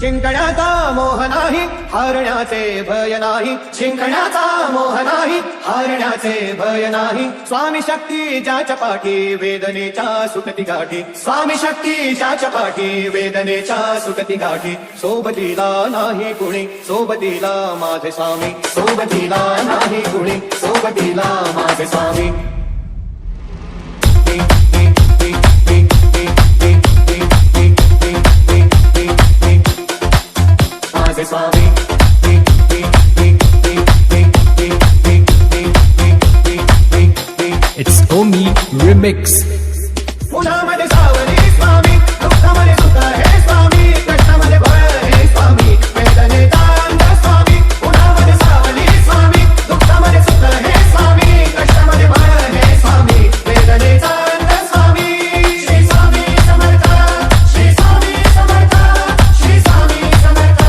जिंकण्याचा मोह नाही, हारण्याचे भय नाही. जिंकण्याचा मोह नाही, हारण्याचे भय नाही. स्वामी शक्ती ज्याच्या पाठी, वेदनेच्या सुखती गाठी. स्वामी शक्ती ज्याच्या पाठी, वेदनेच्या सुखती गाठी. सोबतीला नाही कुणी, सोबतीला माझे स्वामी. सोबतीला नाही कुणी, सोबतीला माझे स्वामी. माझे स्वामी. It's Omi Remix. उन्हामध्ये सावली स्वामी, दुःखामध्ये सुख हे स्वामी, कष्टामध्ये भय हे स्वामी, वेदनेचा अंत स्वामी. उन्हामध्ये सावली स्वामी, दुःखामध्ये सुख हे स्वामी, कष्टामध्ये भय हे स्वामी, वेदनेचा अंत स्वामी. श्री स्वामी समर्थ, श्री स्वामी समर्थ, श्री स्वामी समर्थ,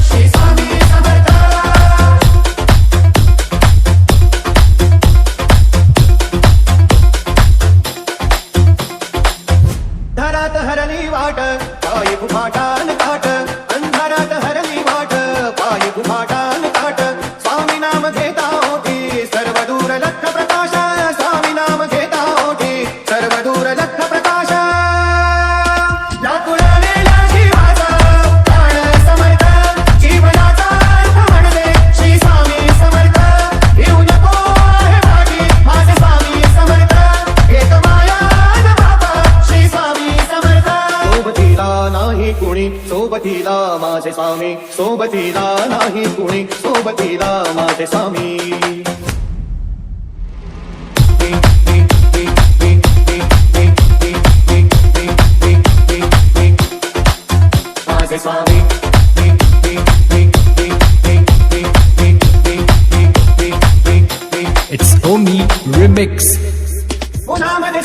श्री स्वामी समर्थ. अंधारात हरली वाट, पायी गुफाटान काट. अंधारात हरली वाट, पायी गुफाटान काट. स्वामी नाम घेता ओठी, सर्व दूर लख प्रकाश. स्वामी नाम घेता ओठी, सर्व दूर लख प्रकाश. लाकुळलेला जीवाचा प्राण समर्थ, जीवनाचा अर्थ म्हणले श्री स्वामी समर्थ. येऊ नको आहे मागे माझे स्वामी समर्थ, एक माया न बाबा श्री स्वामी समर्थ. सोबतीला नाही कुणी, सोबतीला माझे स्वामी. सोबतीला नाही कुणी, सोबतीला माझे स्वामी. माझे स्वामी. It's Omi Remix. उन्हामध्ये